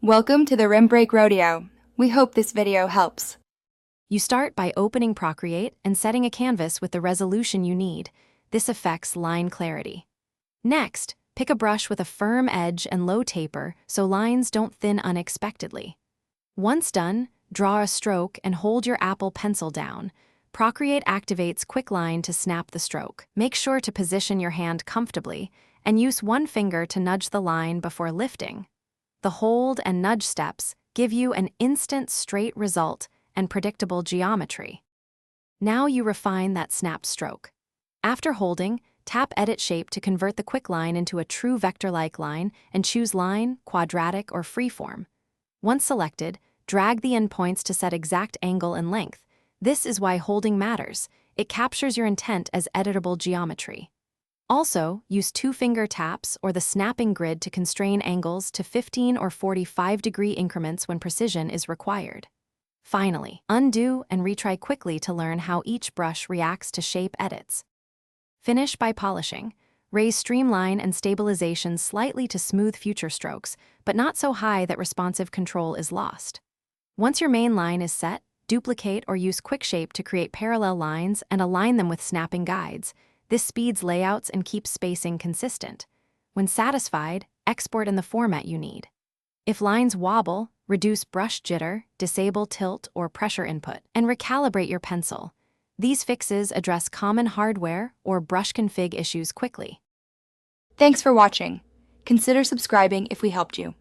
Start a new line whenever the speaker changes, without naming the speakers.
Welcome to the Rim Break Rodeo. We hope this video helps.
You start by opening Procreate and setting a canvas with the resolution you need. This affects line clarity. Next, pick a brush with a firm edge and low taper so lines don't thin unexpectedly. Once done, draw a stroke and hold your Apple Pencil down. Procreate activates Quick Line to snap the stroke. Make sure to position your hand comfortably and use one finger to nudge the line before lifting. The hold and nudge steps give you an instant straight result and predictable geometry. Now you refine that snap stroke. After holding, tap Edit Shape to convert the quick line into a true vector-like line and choose line, quadratic, or freeform. Once selected, drag the endpoints to set exact angle and length. This is why holding matters. It captures your intent as editable geometry. Also, use two-finger taps or the snapping grid to constrain angles to 15 or 45-degree increments when precision is required. Finally, undo and retry quickly to learn how each brush reacts to shape edits. Finish by polishing. Raise streamline and stabilization slightly to smooth future strokes, but not so high that responsive control is lost. Once your main line is set, duplicate or use Quick Shape to create parallel lines and align them with snapping guides. This speeds layouts and keeps spacing consistent. When satisfied, export in the format you need. If lines wobble, reduce brush jitter, disable tilt or pressure input, and recalibrate your pencil. These fixes address common hardware or brush config issues quickly.
Thanks for watching. Consider subscribing if we helped you.